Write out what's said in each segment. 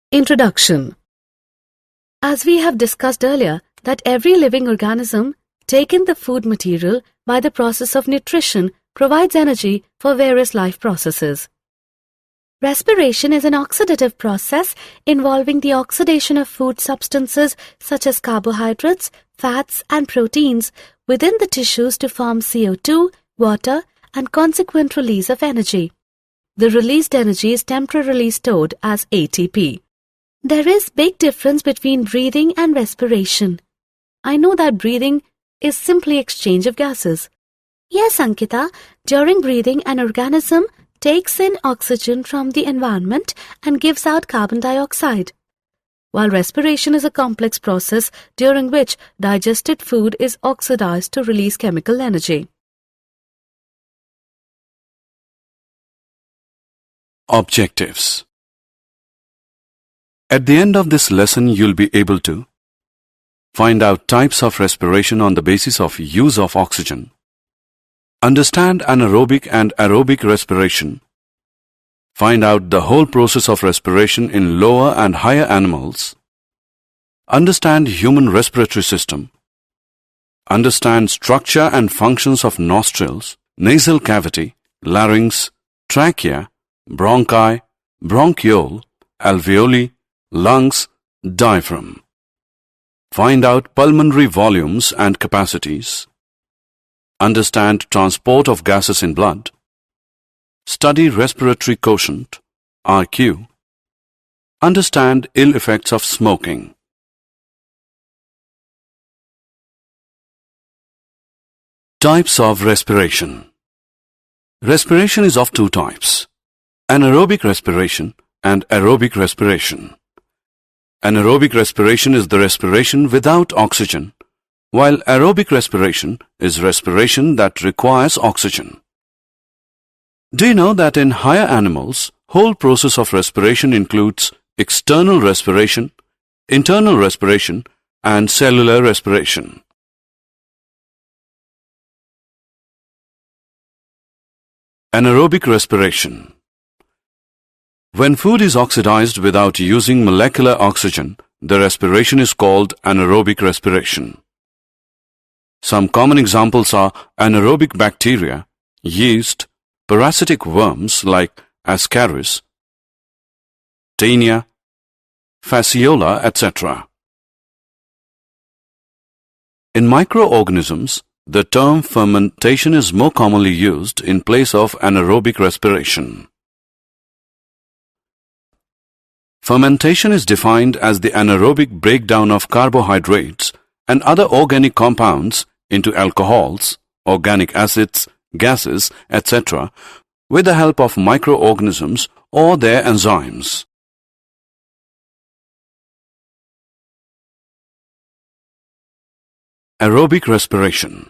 Introduction. As we have discussed earlier, that every living organism, taking the food material by the process of nutrition, provides energy for various life processes. Respiration is an oxidative process involving the oxidation of food substances such as carbohydrates, fats, and proteins within the tissues to form CO2, water, and consequent release of energy. The released energy is temporarily stored as ATP. There is big difference between breathing and respiration. I know that breathing is simply exchange of gases. Yes, Ankita, during breathing an organism takes in oxygen from the environment and gives out carbon dioxide, while respiration is a complex process during which digested food is oxidized to release chemical energy. Objectives. At the end of this lesson, you'll be able to find out types of respiration on the basis of use of oxygen, understand anaerobic and aerobic respiration, find out the whole process of respiration in lower and higher animals, understand human respiratory system, understand structure and functions of nostrils, nasal cavity, larynx, trachea, bronchi, bronchiole, alveoli, lungs, diaphragm. Find out pulmonary volumes and capacities. Understand transport of gases in blood. Study respiratory quotient, RQ. Understand ill effects of smoking. Types of respiration. Respiration is of two types: anaerobic respiration and aerobic respiration. Anaerobic respiration is the respiration without oxygen, while aerobic respiration is respiration that requires oxygen. Do you know that in higher animals, whole process of respiration includes external respiration, internal respiration, and cellular respiration? Anaerobic respiration. When food is oxidized without using molecular oxygen, the respiration is called anaerobic respiration. Some common examples are anaerobic bacteria, yeast, parasitic worms like Ascaris, Taenia, Fasciola, etc. In microorganisms, the term fermentation is more commonly used in place of anaerobic respiration. Fermentation is defined as the anaerobic breakdown of carbohydrates and other organic compounds into alcohols, organic acids, gases, etc. with the help of microorganisms or their enzymes. Aerobic respiration.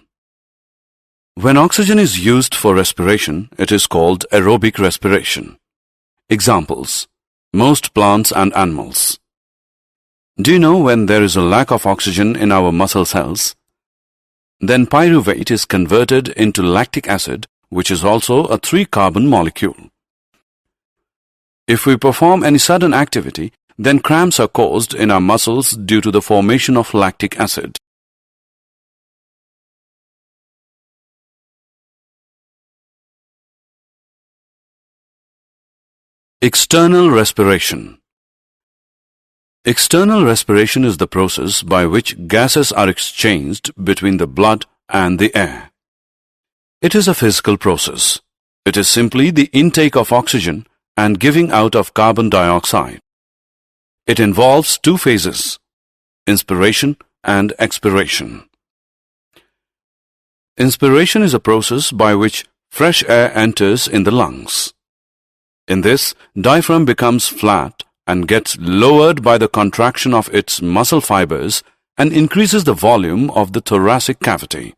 When oxygen is used for respiration, it is called aerobic respiration. Examples: most plants and animals. Do you know when there is a lack of oxygen in our muscle cells? Then pyruvate is converted into lactic acid, which is also a 3-carbon molecule. If we perform any sudden activity, then cramps are caused in our muscles due to the formation of lactic acid. External respiration. External respiration is the process by which gases are exchanged between the blood and the air. It is a physical process. It is simply the intake of oxygen and giving out of carbon dioxide. It involves two phases: inspiration and expiration. Inspiration is a process by which fresh air enters in the lungs. In this, diaphragm becomes flat and gets lowered by the contraction of its muscle fibers and increases the volume of the thoracic cavity.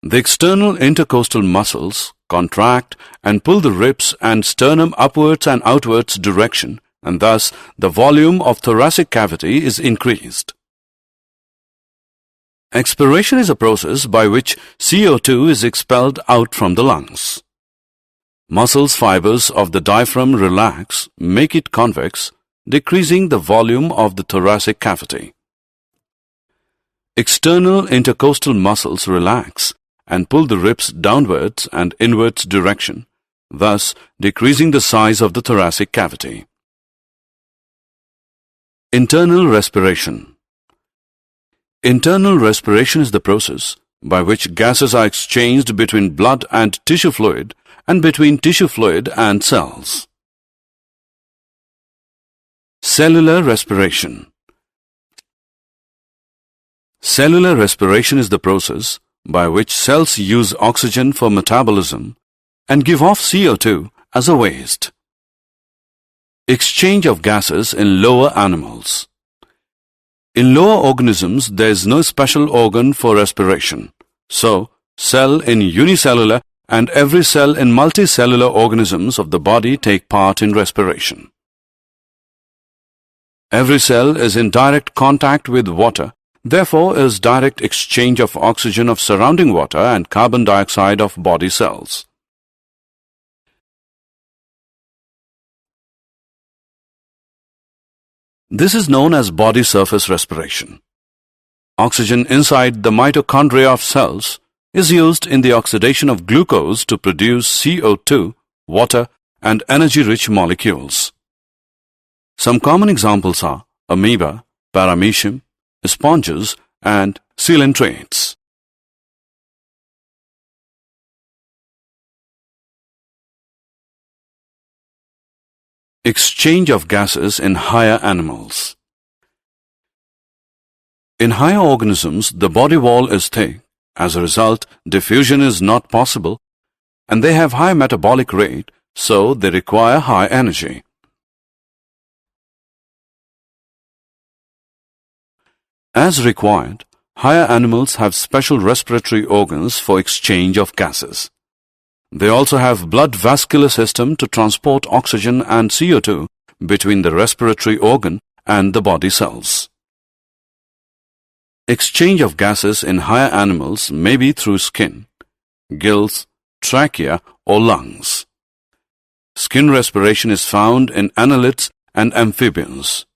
The external intercostal muscles contract and pull the ribs and sternum upwards and outwards direction, and thus the volume of thoracic cavity is increased. Expiration is a process by which CO2 is expelled out from the lungs. Muscles fibers of the diaphragm relax, make it convex, decreasing the volume of the thoracic cavity. External intercostal muscles relax and pull the ribs downwards and inwards direction, thus decreasing the size of the thoracic cavity. Internal respiration. Internal respiration is the process by which gases are exchanged between blood and tissue fluid and between tissue fluid and cells. Cellular respiration. Cellular respiration is the process by which cells use oxygen for metabolism and give off CO2 as a waste. Exchange of gases in lower animals. In lower organisms, there is no special organ for respiration. So, cell in unicellular and every cell in multicellular organisms of the body take part in respiration. Every cell is in direct contact with water, therefore is direct exchange of oxygen of surrounding water and carbon dioxide of body cells. This is known as body surface respiration. Oxygen inside the mitochondria of cells is used in the oxidation of glucose to produce CO2, water, and energy-rich molecules. Some common examples are amoeba, paramecium, sponges, and coelentrates. Exchange of gases in higher animals. In higher organisms, the body wall is thick. As a result, diffusion is not possible, and they have high metabolic rate, so they require high energy. As required, higher animals have special respiratory organs for exchange of gases. They also have blood vascular system to transport oxygen and CO2 between the respiratory organ and the body cells. Exchange of gases in higher animals may be through skin, gills, trachea, or lungs. Skin respiration is found in annelids and amphibians.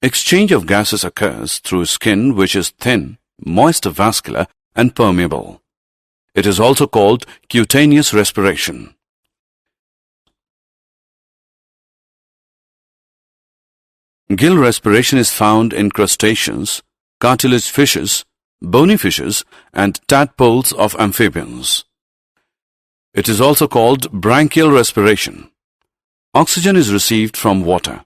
Exchange of gases occurs through skin which is thin, moist vascular, and permeable. It is also called cutaneous respiration. Gill respiration is found in crustaceans, cartilage fishes, bony fishes, and tadpoles of amphibians. It is also called branchial respiration. Oxygen is received from water.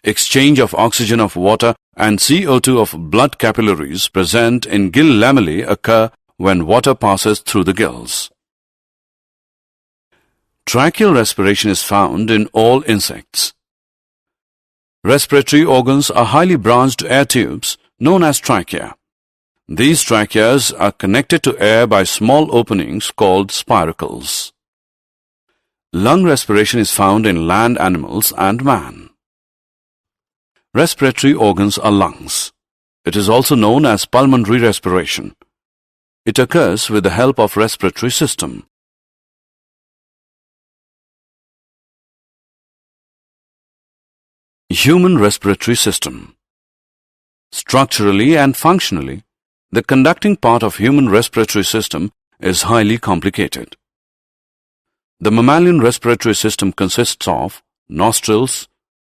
Exchange of oxygen of water and CO2 of blood capillaries present in gill lamellae occur when water passes through the gills. Tracheal respiration is found in all insects. Respiratory organs are highly branched air tubes known as trachea. These tracheas are connected to air by small openings called spiracles. Lung respiration is found in land animals and man. Respiratory organs are lungs. It is also known as pulmonary respiration. It occurs with the help of respiratory system. Human respiratory system. Structurally and functionally, the conducting part of human respiratory system is highly complicated. The mammalian respiratory system consists of nostrils,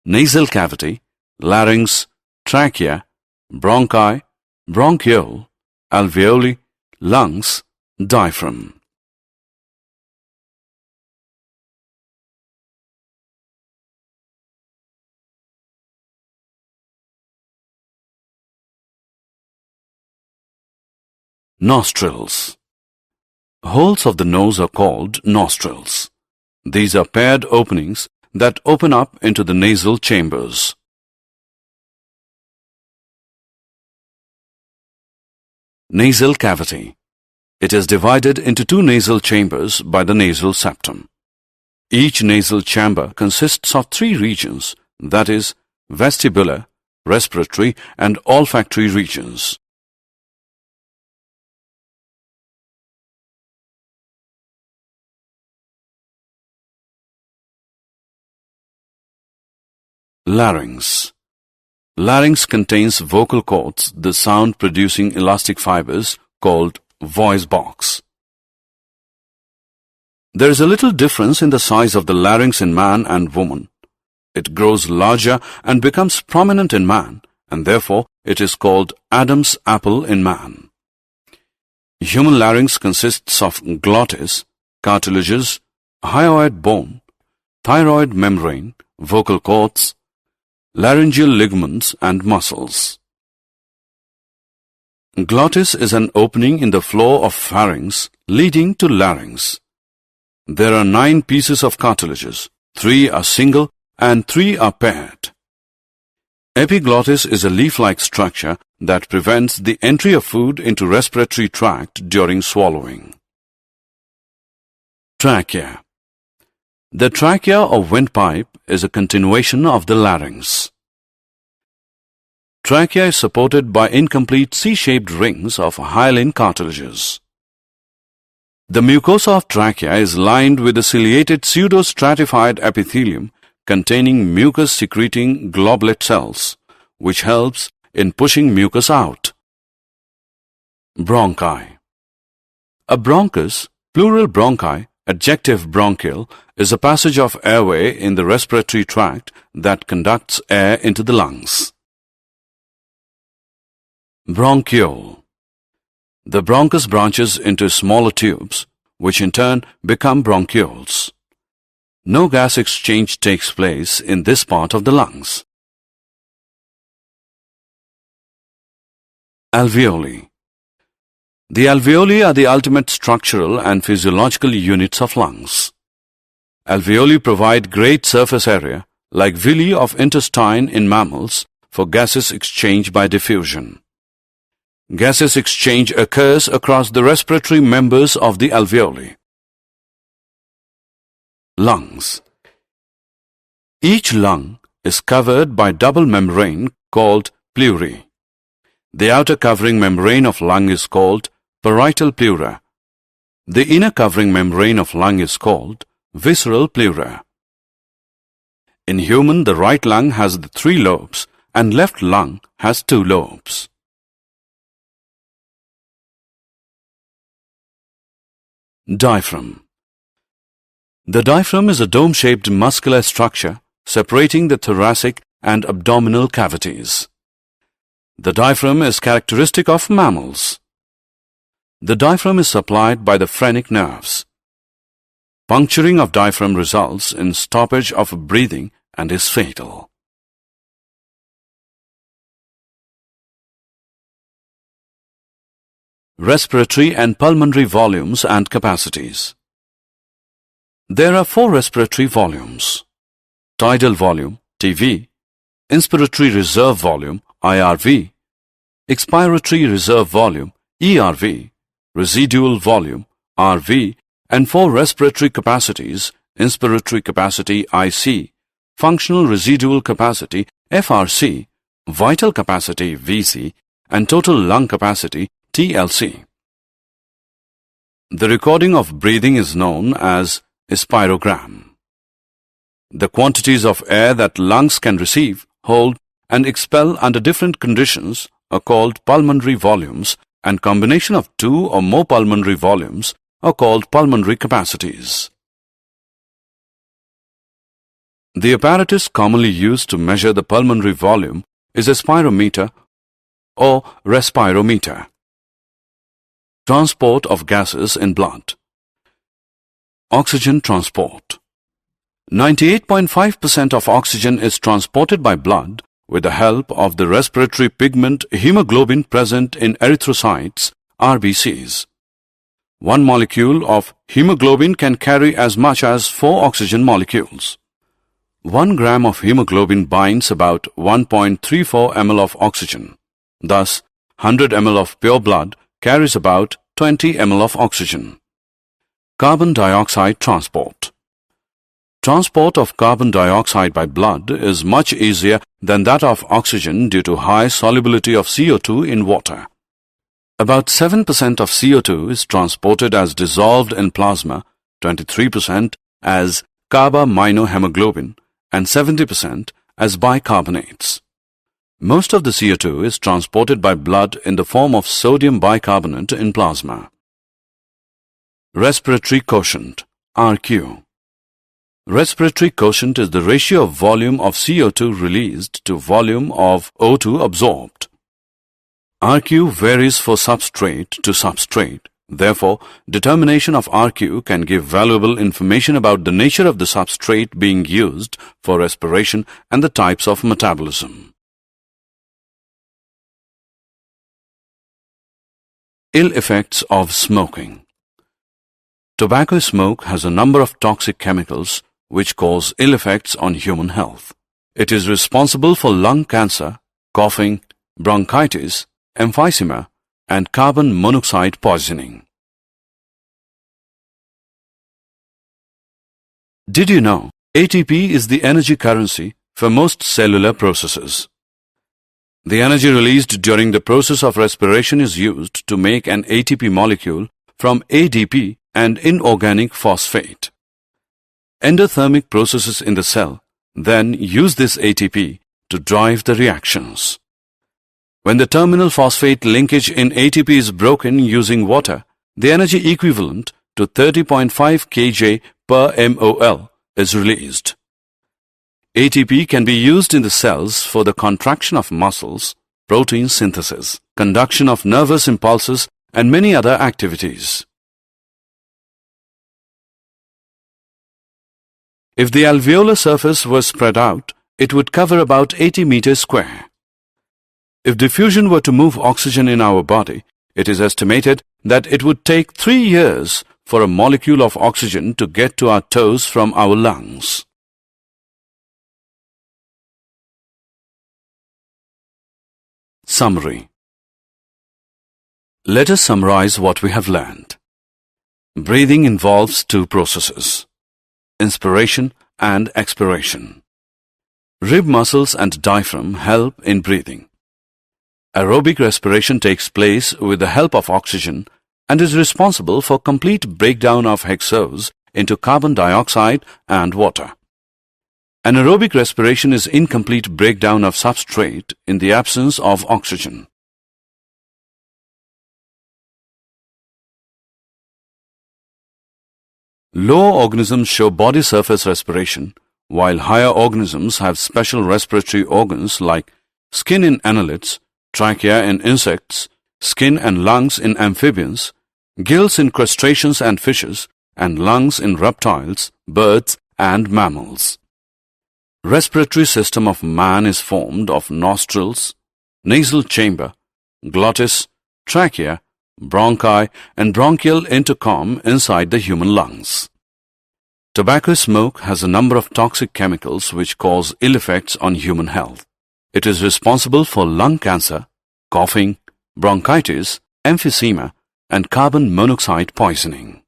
nasal cavity, larynx, trachea, bronchi, bronchiole, alveoli, lungs, diaphragm. Nostrils. Holes of the nose are called nostrils. These are paired openings that open up into the nasal chambers. Nasal cavity. It is divided into two nasal chambers by the nasal septum. Each nasal chamber consists of three regions, that is, vestibular, respiratory, and olfactory regions. Larynx. Larynx contains vocal cords, the sound-producing elastic fibers called voice box. There is a little difference in the size of the larynx in man and woman. It grows larger and becomes prominent in man, and therefore it is called Adam's apple in man. Human larynx consists of glottis, cartilages, hyoid bone, thyroid membrane, vocal cords, laryngeal ligaments and muscles. Glottis is an opening in the floor of pharynx leading to larynx. There are 9 pieces of cartilages. 3 are single and 3 are paired. Epiglottis is a leaf-like structure that prevents the entry of food into respiratory tract during swallowing. Trachea. The trachea or windpipe is a continuation of the larynx. Trachea is supported by incomplete C-shaped rings of hyaline cartilages. The mucosa of trachea is lined with a ciliated pseudostratified epithelium containing mucus-secreting globulate cells, which helps in pushing mucus out. Bronchi. A bronchus, plural bronchi, adjective bronchial, is a passage of airway in the respiratory tract that conducts air into the lungs. Bronchiole. The bronchus branches into smaller tubes, which in turn become bronchioles. No gas exchange takes place in this part of the lungs. Alveoli. The alveoli are the ultimate structural and physiological units of lungs. Alveoli provide great surface area, like villi of intestine in mammals, for gaseous exchange by diffusion. Gaseous exchange occurs across the respiratory members of the alveoli. Lungs. Each lung is covered by double membrane called pleurae. The outer covering membrane of lung is called parietal pleura. The inner covering membrane of lung is called visceral pleura. In human, the right lung has the 3 lobes and left lung has 2 lobes. Diaphragm. The diaphragm is a dome-shaped muscular structure separating the thoracic and abdominal cavities. The diaphragm is characteristic of mammals. The diaphragm is supplied by the phrenic nerves. Puncturing of diaphragm results in stoppage of breathing and is fatal. Respiratory and pulmonary volumes and capacities. There are 4 respiratory volumes: tidal volume, TV, inspiratory reserve volume, IRV, expiratory reserve volume, ERV, residual volume, RV, and 4 respiratory capacities: inspiratory capacity, IC, functional residual capacity, FRC, vital capacity, VC, and total lung capacity, TLC. The recording of breathing is known as a spirogram. The quantities of air that lungs can receive, hold, and expel under different conditions are called pulmonary volumes, and combination of 2 or more pulmonary volumes are called pulmonary capacities. The apparatus commonly used to measure the pulmonary volume is a spirometer or respirometer. Transport of gases in blood. Oxygen transport. 98.5% of oxygen is transported by blood with the help of the respiratory pigment hemoglobin present in erythrocytes, RBCs. 1 molecule of hemoglobin can carry as much as 4 oxygen molecules. 1 gram of hemoglobin binds about 1.34 ml of oxygen. Thus, 100 ml of pure blood carries about 20 ml of oxygen. Carbon dioxide transport. Transport of carbon dioxide by blood is much easier than that of oxygen due to high solubility of CO2 in water. About 7% of CO2 is transported as dissolved in plasma, 23% as carbaminohemoglobin, and 70% as bicarbonates. Most of the CO2 is transported by blood in the form of sodium bicarbonate in plasma. Respiratory quotient, RQ. Respiratory quotient is the ratio of volume of CO2 released to volume of O2 absorbed. RQ varies for substrate to substrate. Therefore, determination of RQ can give valuable information about the nature of the substrate being used for respiration and the types of metabolism. Ill effects of smoking. Tobacco smoke has a number of toxic chemicals which cause ill effects on human health. It is responsible for lung cancer, coughing, bronchitis, emphysema, and carbon monoxide poisoning. Did you know ATP is the energy currency for most cellular processes? The energy released during the process of respiration is used to make an ATP molecule from ADP and inorganic phosphate. Endothermic processes in the cell then use this ATP to drive the reactions. When the terminal phosphate linkage in ATP is broken using water, the energy equivalent to 30.5 kJ per mol is released. ATP can be used in the cells for the contraction of muscles, protein synthesis, conduction of nervous impulses, and many other activities. If the alveolar surface were spread out, it would cover about 80 meters square. If diffusion were to move oxygen in our body, it is estimated that it would take 3 years for a molecule of oxygen to get to our toes from our lungs. Summary. Let us summarize what we have learned. Breathing involves two processes: inspiration and expiration. Rib muscles and diaphragm help in breathing. Aerobic respiration takes place with the help of oxygen and is responsible for complete breakdown of hexose into carbon dioxide and water. Anaerobic respiration is incomplete breakdown of substrate in the absence of oxygen. Lower organisms show body surface respiration, while higher organisms have special respiratory organs like skin in annelids, trachea in insects, skin and lungs in amphibians, gills in crustaceans and fishes, and lungs in reptiles, birds, and mammals. Respiratory system of man is formed of nostrils, nasal chamber, glottis, trachea, bronchi, and bronchial intercom inside the human lungs. Tobacco smoke has a number of toxic chemicals which cause ill effects on human health. It is responsible for lung cancer, coughing, bronchitis, emphysema, and carbon monoxide poisoning.